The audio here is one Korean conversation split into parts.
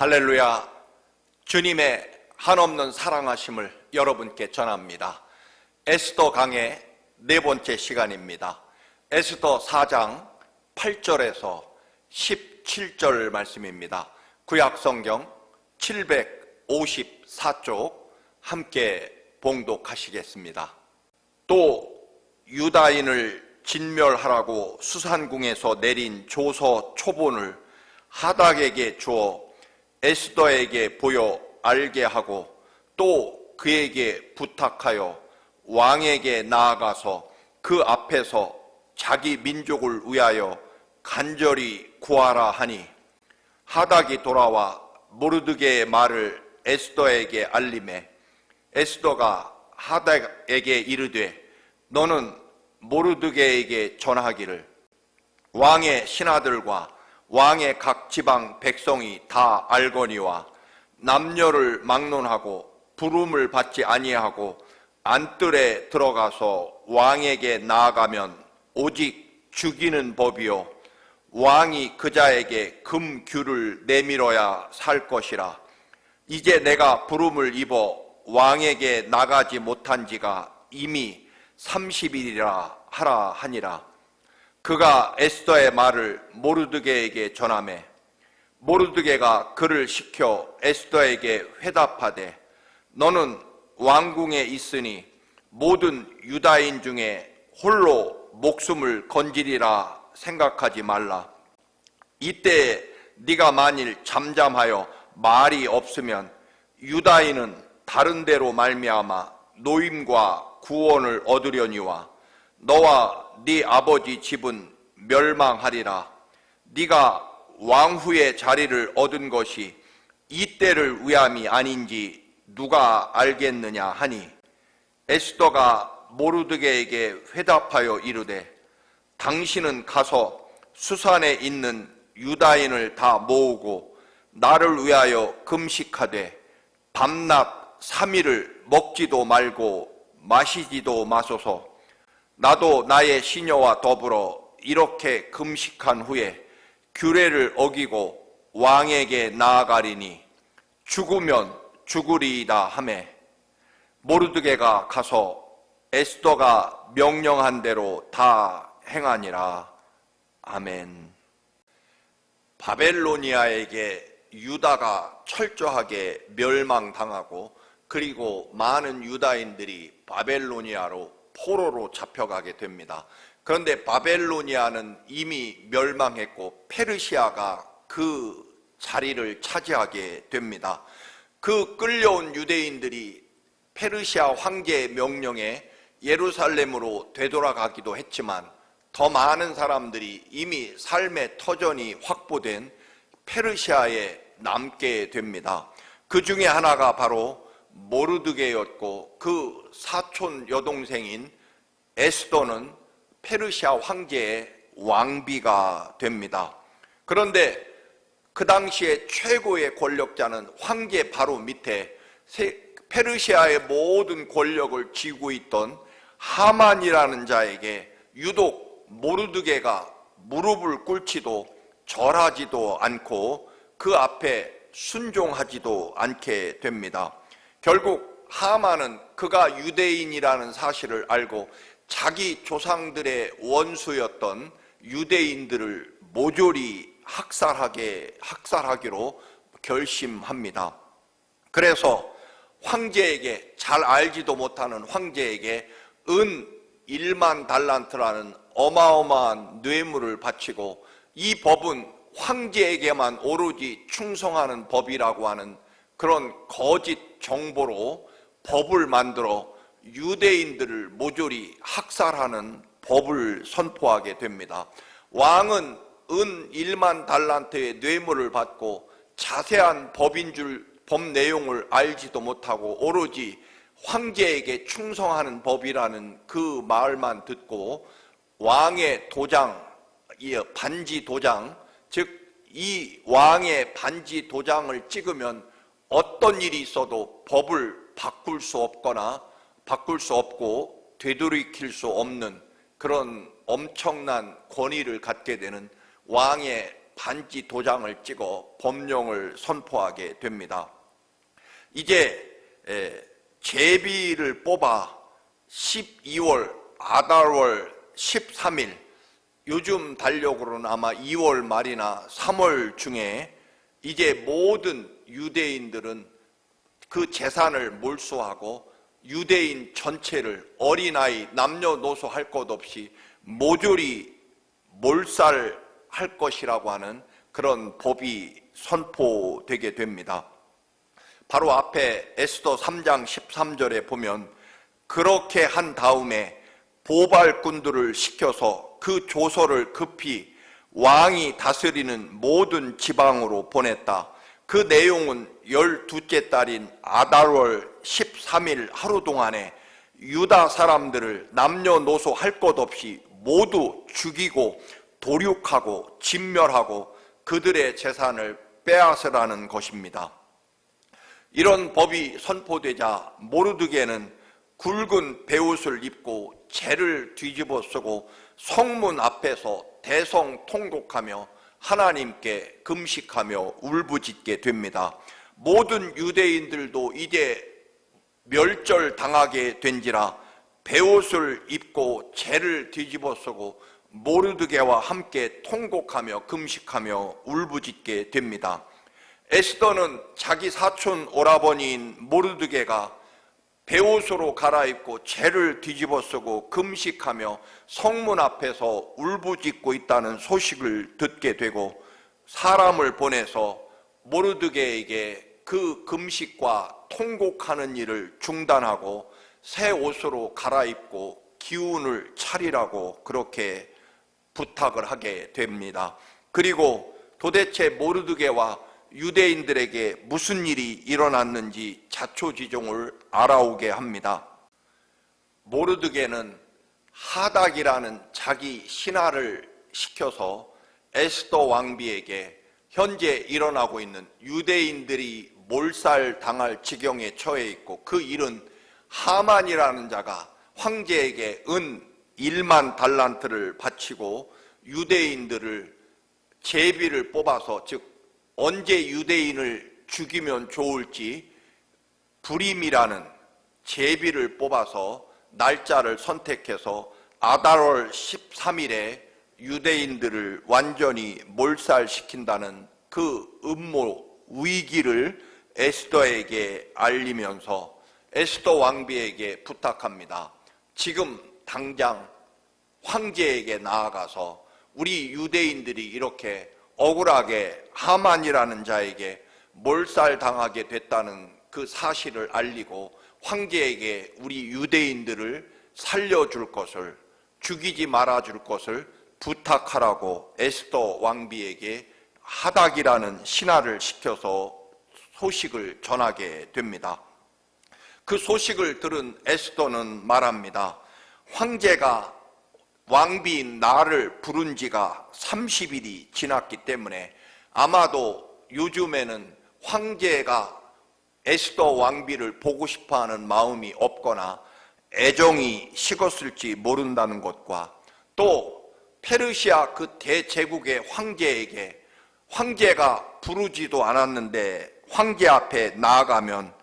할렐루야. 주님의 한없는 사랑하심을 여러분께 전합니다. 에스더 강의 네 번째 시간입니다. 에스더 4장 8절에서 17절 말씀입니다. 구약성경 754쪽 함께 봉독하시겠습니다. 또 유다인을 진멸하라고 수산궁에서 내린 조서 초본을 하닥에게 주어 에스더에게 보여 알게 하고 또 그에게 부탁하여 왕에게 나아가서 그 앞에서 자기 민족을 위하여 간절히 구하라 하니, 하닥이 돌아와 모르드게의 말을 에스더에게 알림해 에스더가 하닥에게 이르되, 너는 모르드게에게 전하기를 왕의 신하들과 왕의 각 지방 백성이 다 알거니와 남녀를 막론하고 부름을 받지 아니하고 안뜰에 들어가서 왕에게 나아가면 오직 죽이는 법이요 왕이 그자에게 금규를 내밀어야 살 것이라. 이제 내가 부름을 입어 왕에게 나가지 못한 지가 이미 30일이라 하라 하니라. 그가 에스더의 말을 모르드게에게 전하매 모르드게가 그를 시켜 에스더에게 회답하되, 너는 왕궁에 있으니 모든 유다인 중에 홀로 목숨을 건지리라 생각하지 말라. 이때 네가 만일 잠잠하여 말이 없으면 유다인은 다른 데로 말미암아 노임과 구원을 얻으려니와 너와 네 아버지 집은 멸망하리라. 네가 왕후의 자리를 얻은 것이 이때를 위함이 아닌지 누가 알겠느냐 하니, 에스더가 모르드게에게 회답하여 이르되, 당신은 가서 수산에 있는 유다인을 다 모으고 나를 위하여 금식하되 밤낮 3일을 먹지도 말고 마시지도 마소서. 나도 나의 시녀와 더불어 이렇게 금식한 후에 규례를 어기고 왕에게 나아가리니 죽으면 죽으리이다 하매, 모르드게가 가서 에스더가 명령한 대로 다 행하니라. 아멘. 바벨로니아에게 유다가 철저하게 멸망당하고, 그리고 많은 유다인들이 바벨로니아로 포로로 잡혀가게 됩니다. 그런데 바벨로니아는 이미 멸망했고 페르시아가 그 자리를 차지하게 됩니다. 그 끌려온 유대인들이 페르시아 황제의 명령에 예루살렘으로 되돌아가기도 했지만, 더 많은 사람들이 이미 삶의 터전이 확보된 페르시아에 남게 됩니다. 그 중에 하나가 바로 모르드게였고, 그 사촌 여동생인 에스더는 페르시아 황제의 왕비가 됩니다. 그런데 그 당시에 최고의 권력자는 황제 바로 밑에 페르시아의 모든 권력을 쥐고 있던 하만이라는 자에게 유독 모르드게가 무릎을 꿇지도 절하지도 않고 그 앞에 순종하지도 않게 됩니다. 결국 하만은 그가 유대인이라는 사실을 알고 자기 조상들의 원수였던 유대인들을 모조리 학살하기로 결심합니다. 그래서 황제에게, 잘 알지도 못하는 황제에게 은 1만 달란트라는 어마어마한 뇌물을 바치고, 이 법은 황제에게만 오로지 충성하는 법이라고 하는 그런 거짓 정보로 법을 만들어 유대인들을 모조리 학살하는 법을 선포하게 됩니다. 왕은 은 1만 달란트의 뇌물을 받고 자세한 법 내용을 알지도 못하고 오로지 황제에게 충성하는 법이라는 그 말만 듣고 왕의 도장, 반지 도장, 즉 이 왕의 반지 도장을 찍으면 어떤 일이 있어도 법을 바꿀 수 없고 되돌이킬 수 없는 그런 엄청난 권위를 갖게 되는 왕의 반지 도장을 찍어 법령을 선포하게 됩니다. 이제 제비를 뽑아 12월 아달월 13일, 요즘 달력으로는 아마 2월 말이나 3월 중에 이제 모든 유대인들은 그 재산을 몰수하고 유대인 전체를 어린아이 남녀노소 할 것 없이 모조리 몰살할 것이라고 하는 그런 법이 선포되게 됩니다. 바로 앞에 에스더 3장 13절에 보면 그렇게 한 다음에 보발꾼들을 시켜서 그 조서를 급히 왕이 다스리는 모든 지방으로 보냈다. 그 내용은 12째 달인 아달월 13일 하루 동안에 유다 사람들을 남녀노소 할 것 없이 모두 죽이고 도륙하고 진멸하고 그들의 재산을 빼앗으라는 것입니다. 이런 법이 선포되자 모르드게는 굵은 베옷을 입고 재를 뒤집어 쓰고 성문 앞에서 대성통곡하며 하나님께 금식하며 울부짖게 됩니다. 모든 유대인들도 이제 멸절당하게 된지라 베옷을 입고 재를 뒤집어 쓰고 모르드게와 함께 통곡하며 금식하며 울부짖게 됩니다. 에스더는 자기 사촌 오라버니인 모르드게가 베옷으로 갈아입고 재를 뒤집어 쓰고 금식하며 성문 앞에서 울부짖고 있다는 소식을 듣게 되고 사람을 보내서 모르드게에게 그 금식과 통곡하는 일을 중단하고 새 옷으로 갈아입고 기운을 차리라고 그렇게 부탁을 하게 됩니다. 그리고 도대체 모르드게와 유대인들에게 무슨 일이 일어났는지 자초지종을 알아오게 합니다. 모르드게는 하닥이라는 자기 신하를 시켜서 에스더 왕비에게 현재 일어나고 있는 유대인들이 몰살당할 지경에 처해 있고 그 일은 하만이라는 자가 황제에게 은 1만 달란트를 바치고 유대인들을 제비를 뽑아서, 즉 언제 유대인을 죽이면 좋을지 불임이라는 제비를 뽑아서 날짜를 선택해서 아달월 13일에 유대인들을 완전히 몰살시킨다는 그 음모 위기를 에스더에게 알리면서 에스더 왕비에게 부탁합니다. 지금 당장 황제에게 나아가서 우리 유대인들이 이렇게 억울하게 하만이라는 자에게 몰살당하게 됐다는 그 사실을 알리고 황제에게 우리 유대인들을 살려줄 것을, 죽이지 말아줄 것을 부탁하라고 에스더 왕비에게 하닥이라는 신하를 시켜서 소식을 전하게 됩니다. 그 소식을 들은 에스더는 말합니다. 황제가 왕비인 나를 부른 지가 30일이 지났기 때문에 아마도 요즘에는 황제가 에스더 왕비를 보고 싶어하는 마음이 없거나 애정이 식었을지 모른다는 것과 또 페르시아 그 대제국의 황제에게 황제가 부르지도 않았는데 황제 앞에 나아가면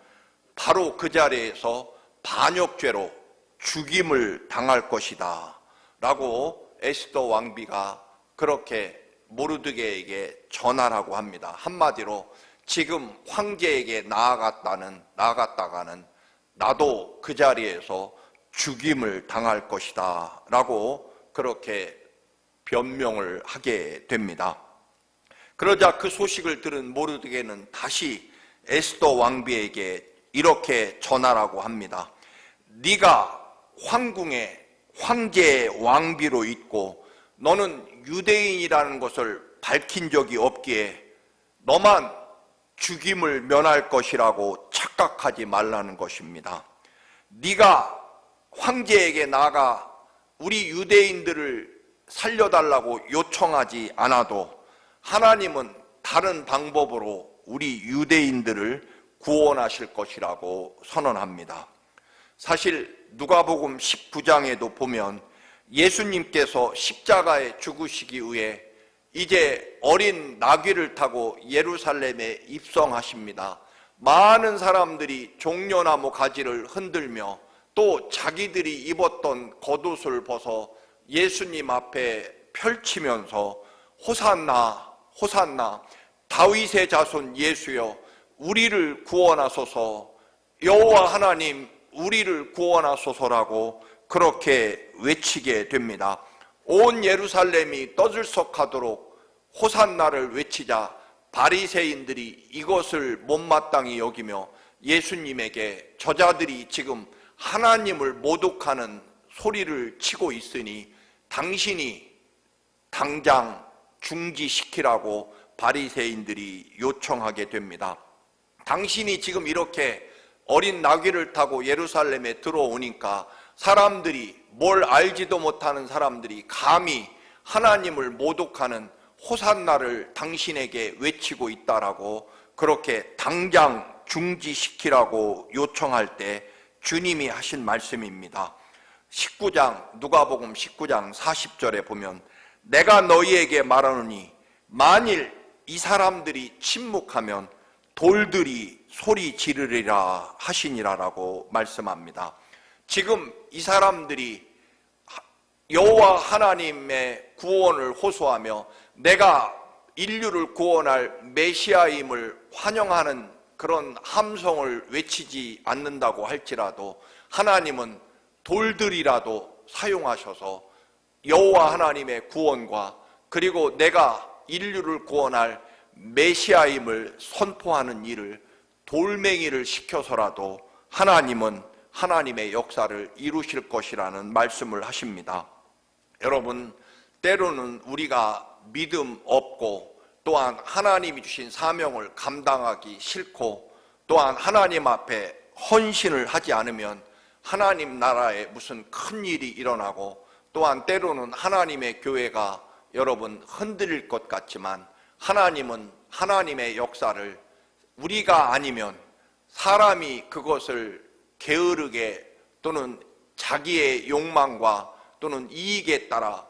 바로 그 자리에서 반역죄로 죽임을 당할 것이다 라고 에스더 왕비가 그렇게 모르드게에게 전하라고 합니다. 한마디로 지금 황제에게 나아갔다가는 나도 그 자리에서 죽임을 당할 것이다 라고 그렇게 변명을 하게 됩니다. 그러자 그 소식을 들은 모르드게는 다시 에스더 왕비에게 이렇게 전하라고 합니다. 네가 황궁에 황제의 왕비로 있고 너는 유대인이라는 것을 밝힌 적이 없기에 너만 죽임을 면할 것이라고 착각하지 말라는 것입니다. 네가 황제에게 나가 우리 유대인들을 살려달라고 요청하지 않아도 하나님은 다른 방법으로 우리 유대인들을 구원하실 것이라고 선언합니다. 사실 누가복음 19장에도 보면 예수님께서 십자가에 죽으시기 위해 이제 어린 나귀를 타고 예루살렘에 입성하십니다. 많은 사람들이 종려나무 가지를 흔들며 또 자기들이 입었던 겉옷을 벗어 예수님 앞에 펼치면서 호산나 호산나 다윗의 자손 예수여 우리를 구원하소서, 여호와 하나님 우리를 구원하소서라고 그렇게 외치게 됩니다. 온 예루살렘이 떠들썩하도록 호산나를 외치자 바리새인들이 이것을 못마땅히 여기며 예수님에게 저자들이 지금 하나님을 모독하는 소리를 치고 있으니 당신이 당장 중지시키라고 바리새인들이 요청하게 됩니다. 당신이 지금 이렇게 어린 나귀를 타고 예루살렘에 들어오니까 사람들이, 뭘 알지도 못하는 사람들이 감히 하나님을 모독하는 호산나를 당신에게 외치고 있다라고 그렇게 당장 중지시키라고 요청할 때 주님이 하신 말씀입니다. 19장 누가복음 19장 40절에 보면 내가 너희에게 말하노니 만일 이 사람들이 침묵하면 돌들이 소리 지르리라 하시니라라고 말씀합니다. 지금 이 사람들이 여호와 하나님의 구원을 호소하며 내가 인류를 구원할 메시아임을 환영하는 그런 함성을 외치지 않는다고 할지라도 하나님은 돌들이라도 사용하셔서 여호와 하나님의 구원과 그리고 내가 인류를 구원할 메시아임을 선포하는 일을 돌멩이를 시켜서라도 하나님은 하나님의 역사를 이루실 것이라는 말씀을 하십니다. 여러분, 때로는 우리가 믿음 없고 또한 하나님이 주신 사명을 감당하기 싫고 또한 하나님 앞에 헌신을 하지 않으면 하나님 나라에 무슨 큰 일이 일어나고 또한 때로는 하나님의 교회가 여러분 흔들릴 것 같지만 하나님은 하나님의 역사를 우리가 아니면 사람이 그것을 게으르게 또는 자기의 욕망과 또는 이익에 따라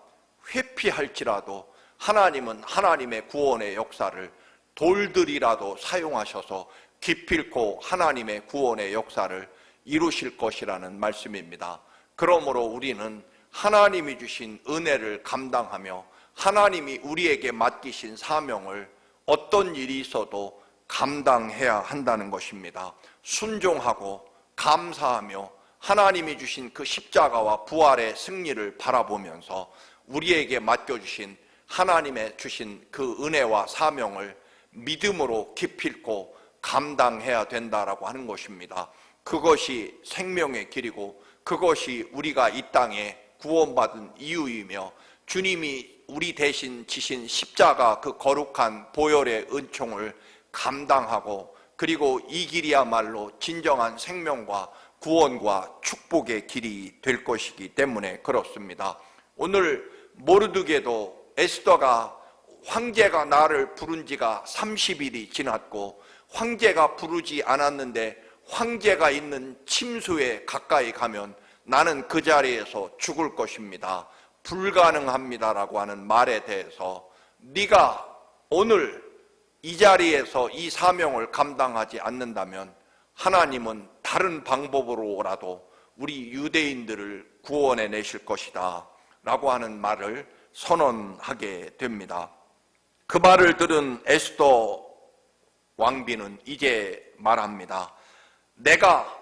회피할지라도 하나님은 하나님의 구원의 역사를 돌들이라도 사용하셔서 기필코 하나님의 구원의 역사를 이루실 것이라는 말씀입니다. 그러므로 우리는 하나님이 주신 은혜를 감당하며 하나님이 우리에게 맡기신 사명을 어떤 일이 있어도 감당해야 한다는 것입니다. 순종하고 감사하며 하나님이 주신 그 십자가와 부활의 승리를 바라보면서 우리에게 맡겨주신 하나님의 주신 그 은혜와 사명을 믿음으로 기필코 감당해야 된다라고 하는 것입니다. 그것이 생명의 길이고 그것이 우리가 이 땅에 구원받은 이유이며 주님이 우리 대신 지신 십자가 그 거룩한 보혈의 은총을 감당하고 그리고 이 길이야말로 진정한 생명과 구원과 축복의 길이 될 것이기 때문에 그렇습니다. 오늘 모르드게도 에스더가 황제가 나를 부른 지가 30일이 지났고 황제가 부르지 않았는데 황제가 있는 침소에 가까이 가면 나는 그 자리에서 죽을 것입니다. 불가능합니다라고 하는 말에 대해서 네가 오늘 이 자리에서 이 사명을 감당하지 않는다면 하나님은 다른 방법으로라도 우리 유대인들을 구원해 내실 것이다 라고 하는 말을 선언하게 됩니다. 그 말을 들은 에스더 왕비는 이제 말합니다. 내가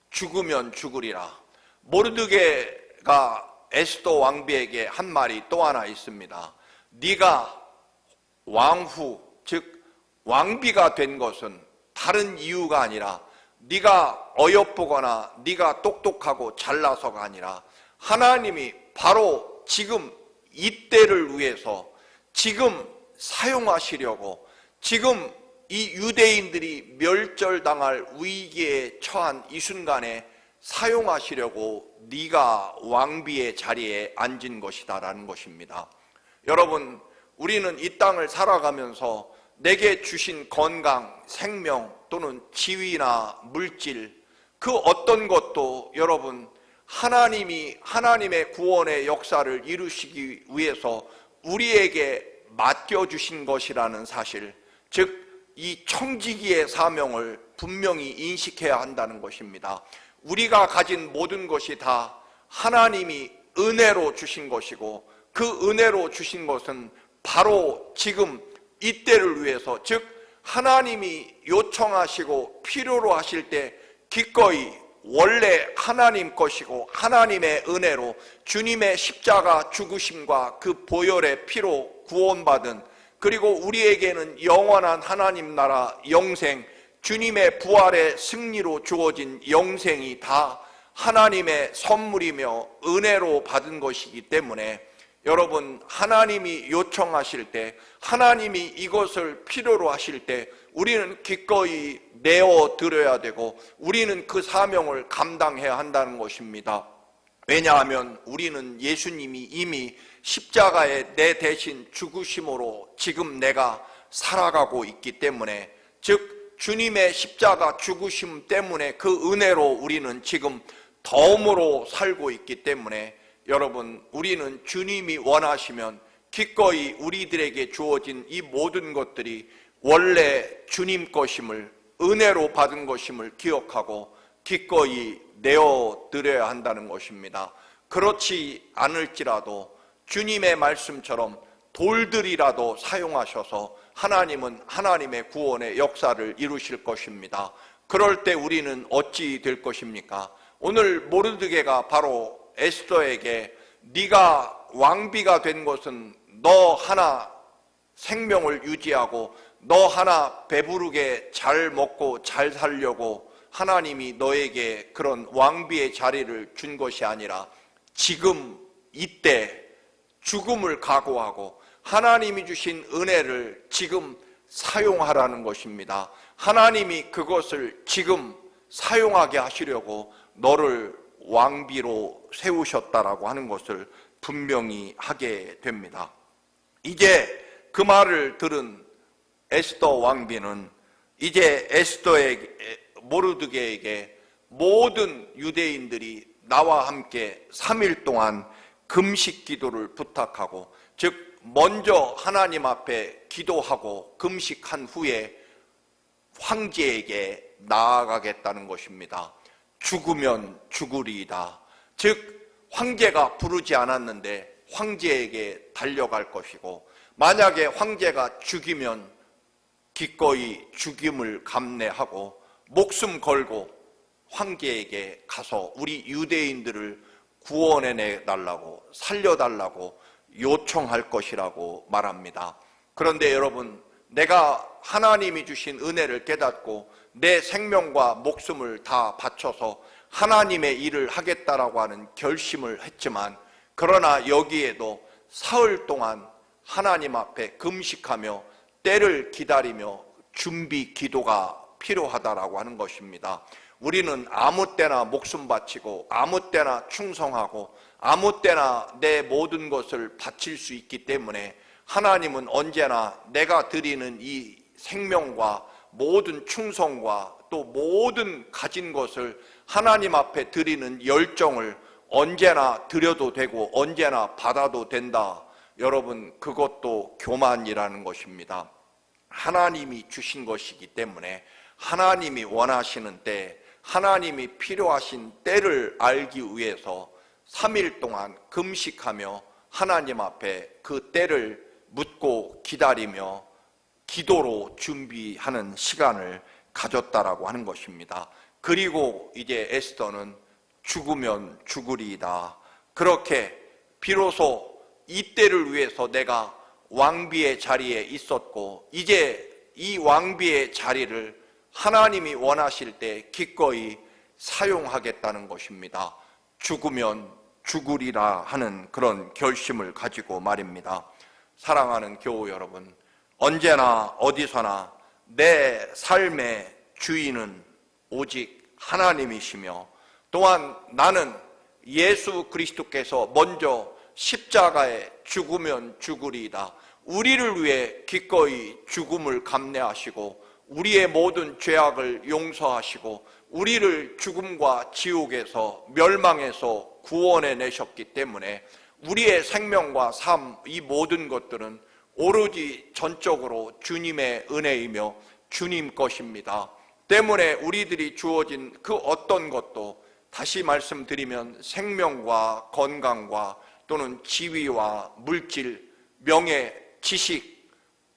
죽으면 죽으리라. 모르드게가 에스더 왕비에게 한 말이 또 하나 있습니다. 네가 왕후, 즉 왕비가 된 것은 다른 이유가 아니라 네가 어여쁘거나 네가 똑똑하고 잘나서가 아니라 하나님이 바로 지금 이때를 위해서 지금 사용하시려고 지금 이 유대인들이 멸절당할 위기에 처한 이 순간에 사용하시려고 네가 왕비의 자리에 앉은 것이다 라는 것입니다. 여러분, 우리는 이 땅을 살아가면서 내게 주신 건강, 생명 또는 지위나 물질 그 어떤 것도 여러분 하나님이 하나님의 구원의 역사를 이루시기 위해서 우리에게 맡겨주신 것이라는 사실, 즉 이 청지기의 사명을 분명히 인식해야 한다는 것입니다. 우리가 가진 모든 것이 다 하나님이 은혜로 주신 것이고, 그 은혜로 주신 것은 바로 지금 이때를 위해서, 즉 하나님이 요청하시고 필요로 하실 때 기꺼이 원래 하나님 것이고 하나님의 은혜로 주님의 십자가 죽으심과 그 보혈의 피로 구원받은, 그리고 우리에게는 영원한 하나님 나라 영생, 주님의 부활의 승리로 주어진 영생이 다 하나님의 선물이며 은혜로 받은 것이기 때문에, 여러분, 하나님이 요청하실 때, 하나님이 이것을 필요로 하실 때 우리는 기꺼이 내어드려야 되고 우리는 그 사명을 감당해야 한다는 것입니다. 왜냐하면 우리는 예수님이 이미 십자가에 내 대신 죽으심으로 지금 내가 살아가고 있기 때문에, 즉 주님의 십자가 죽으심 때문에 그 은혜로 우리는 지금 덤으로 살고 있기 때문에, 여러분, 우리는 주님이 원하시면 기꺼이 우리들에게 주어진 이 모든 것들이 원래 주님 것임을, 은혜로 받은 것임을 기억하고 기꺼이 내어드려야 한다는 것입니다. 그렇지 않을지라도 주님의 말씀처럼 돌들이라도 사용하셔서 하나님은 하나님의 구원의 역사를 이루실 것입니다. 그럴 때 우리는 어찌 될 것입니까? 오늘 모르드게가 바로 에스더에게 네가 왕비가 된 것은 너 하나 생명을 유지하고 너 하나 배부르게 잘 먹고 잘 살려고 하나님이 너에게 그런 왕비의 자리를 준 것이 아니라 지금 이때 죽음을 각오하고 하나님이 주신 은혜를 지금 사용하라는 것입니다. 하나님이 그것을 지금 사용하게 하시려고 너를 왕비로 세우셨다라고 하는 것을 분명히 하게 됩니다. 이제 그 말을 들은 에스더 왕비는 이제 모르드게에게 모든 유대인들이 나와 함께 3일 동안 금식 기도를 부탁하고, 즉 먼저 하나님 앞에 기도하고 금식한 후에 황제에게 나아가겠다는 것입니다. 죽으면 죽으리이다. 즉 황제가 부르지 않았는데 황제에게 달려갈 것이고, 만약에 황제가 죽이면 기꺼이 죽임을 감내하고 목숨 걸고 황제에게 가서 우리 유대인들을 구원해내 달라고, 살려달라고 요청할 것이라고 말합니다. 그런데 여러분, 내가 하나님이 주신 은혜를 깨닫고 내 생명과 목숨을 다 바쳐서 하나님의 일을 하겠다라고 하는 결심을 했지만, 그러나 여기에도 사흘 동안 하나님 앞에 금식하며 때를 기다리며 준비 기도가 필요하다라고 하는 것입니다. 우리는 아무 때나 목숨 바치고 아무 때나 충성하고 아무 때나 내 모든 것을 바칠 수 있기 때문에, 하나님은 언제나 내가 드리는 이 생명과 모든 충성과 또 모든 가진 것을 하나님 앞에 드리는 열정을 언제나 드려도 되고 언제나 받아도 된다. 여러분, 그것도 교만이라는 것입니다. 하나님이 주신 것이기 때문에 하나님이 원하시는 때, 하나님이 필요하신 때를 알기 위해서 3일 동안 금식하며 하나님 앞에 그 때를 묻고 기다리며 기도로 준비하는 시간을 가졌다라고 하는 것입니다. 그리고 이제 에스더는 죽으면 죽으리이다. 그렇게 비로소 이 때를 위해서 내가 왕비의 자리에 있었고, 이제 이 왕비의 자리를 하나님이 원하실 때 기꺼이 사용하겠다는 것입니다. 죽으면 죽으리라 하는 그런 결심을 가지고 말입니다. 사랑하는 교우 여러분, 언제나 어디서나 내 삶의 주인은 오직 하나님이시며, 또한 나는 예수 그리스도께서 먼저 십자가에 죽으면 죽으리이다. 우리를 위해 기꺼이 죽음을 감내하시고 우리의 모든 죄악을 용서하시고 우리를 죽음과 지옥에서 멸망에서 구원해 내셨기 때문에 우리의 생명과 삶, 이 모든 것들은 오로지 전적으로 주님의 은혜이며 주님 것입니다. 때문에 우리들이 주어진 그 어떤 것도 다시 말씀드리면 생명과 건강과 또는 지위와 물질, 명예, 지식,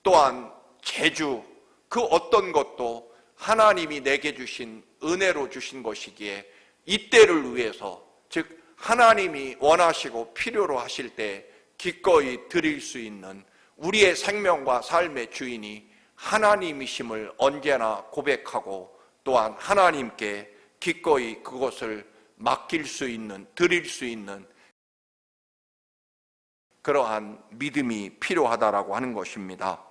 또한 재주, 그 어떤 것도 하나님이 내게 주신 은혜로 주신 것이기에 이때를 위해서, 즉 하나님이 원하시고 필요로 하실 때 기꺼이 드릴 수 있는 우리의 생명과 삶의 주인이 하나님이심을 언제나 고백하고 또한 하나님께 기꺼이 그것을 맡길 수 있는, 드릴 수 있는 그러한 믿음이 필요하다라고 하는 것입니다.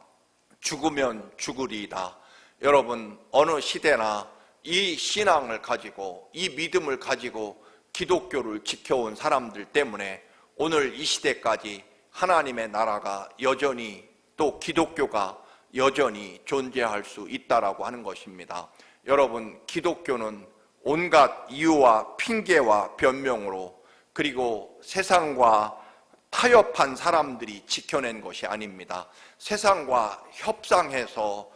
죽으면 죽으리이다. 여러분, 어느 시대나 이 신앙을 가지고, 이 믿음을 가지고 기독교를 지켜온 사람들 때문에 오늘 이 시대까지 하나님의 나라가 여전히, 또 기독교가 여전히 존재할 수 있다라고 하는 것입니다. 여러분, 기독교는 온갖 이유와 핑계와 변명으로, 그리고 세상과 타협한 사람들이 지켜낸 것이 아닙니다. 세상과 협상해서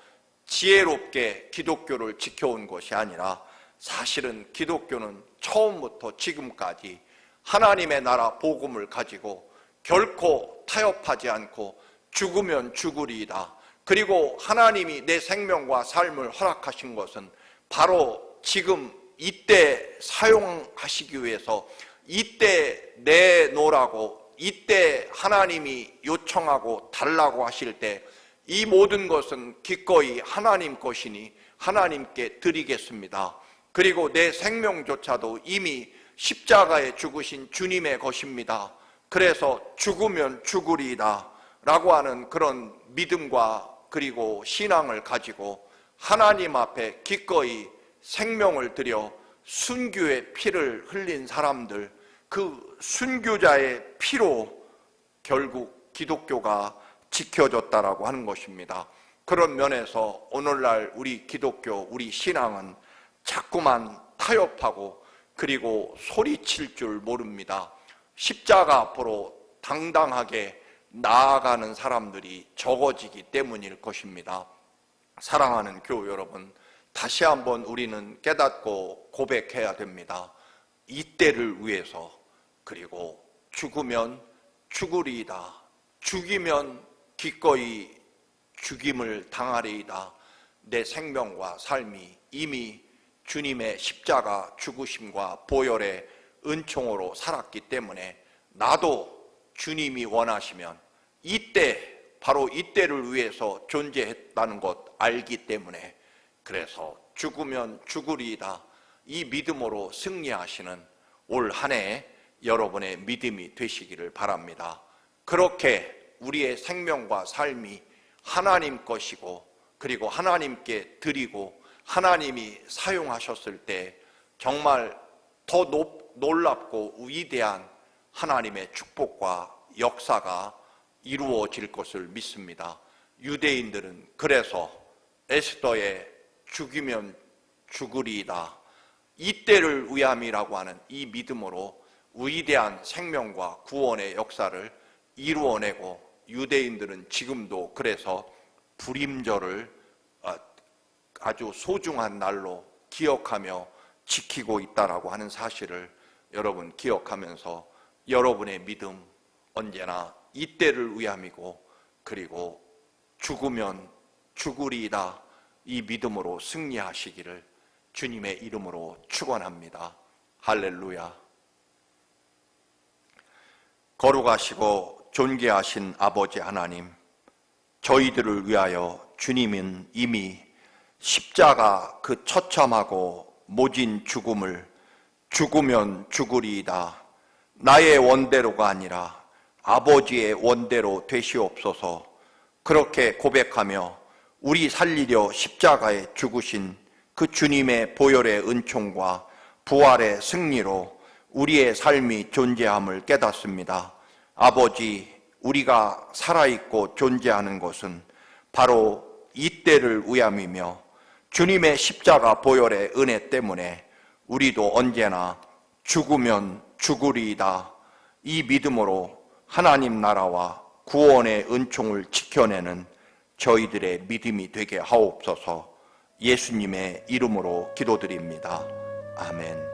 지혜롭게 기독교를 지켜온 것이 아니라, 사실은 기독교는 처음부터 지금까지 하나님의 나라 복음을 가지고 결코 타협하지 않고 죽으면 죽으리이다. 그리고 하나님이 내 생명과 삶을 허락하신 것은 바로 지금 이때 사용하시기 위해서, 이때 내놓으라고, 이때 하나님이 요청하고 달라고 하실 때 이 모든 것은 기꺼이 하나님 것이니 하나님께 드리겠습니다. 그리고 내 생명조차도 이미 십자가에 죽으신 주님의 것입니다. 그래서 죽으면 죽으리이다 라고 하는 그런 믿음과 그리고 신앙을 가지고 하나님 앞에 기꺼이 생명을 들여 순교의 피를 흘린 사람들, 그 순교자의 피로 결국 기독교가 지켜졌다라고 하는 것입니다. 그런 면에서 오늘날 우리 기독교, 우리 신앙은 자꾸만 타협하고 그리고 소리칠 줄 모릅니다. 십자가 앞으로 당당하게 나아가는 사람들이 적어지기 때문일 것입니다. 사랑하는 교우 여러분, 다시 한번 우리는 깨닫고 고백해야 됩니다. 이때를 위해서, 그리고 죽으면 죽으리이다. 죽이면 기꺼이 죽임을 당하리이다. 내 생명과 삶이 이미 주님의 십자가 죽으심과 보혈의 은총으로 살았기 때문에 나도 주님이 원하시면 이때, 바로 이때를 위해서 존재했다는 것 알기 때문에, 그래서 죽으면 죽으리이다, 이 믿음으로 승리하시는 올 한 해 여러분의 믿음이 되시기를 바랍니다. 그렇게 우리의 생명과 삶이 하나님 것이고 그리고 하나님께 드리고 하나님이 사용하셨을 때 정말 더 놀랍고 위대한 하나님의 축복과 역사가 이루어질 것을 믿습니다. 유대인들은 그래서 에스더의 죽이면 죽으리이다, 이때를 위함이라고 하는 이 믿음으로 위대한 생명과 구원의 역사를 이루어내고, 유대인들은 지금도 그래서 불임절을 아주 소중한 날로 기억하며 지키고 있다라고 하는 사실을 여러분 기억하면서 여러분의 믿음 언제나 이때를 위함이고 그리고 죽으면 죽으리이다, 이 믿음으로 승리하시기를 주님의 이름으로 축원합니다. 할렐루야. 거룩하시고 존귀하신 아버지 하나님, 저희들을 위하여 주님은 이미 십자가 그 처참하고 모진 죽음을 죽으면 죽으리이다, 나의 원대로가 아니라 아버지의 원대로 되시옵소서, 그렇게 고백하며 우리 살리려 십자가에 죽으신 그 주님의 보혈의 은총과 부활의 승리로 우리의 삶이 존재함을 깨닫습니다. 아버지, 우리가 살아있고 존재하는 것은 바로 이때를 위함이며 주님의 십자가 보혈의 은혜 때문에 우리도 언제나 죽으면 죽으리이다, 이 믿음으로 하나님 나라와 구원의 은총을 지켜내는 저희들의 믿음이 되게 하옵소서. 예수님의 이름으로 기도드립니다. 아멘.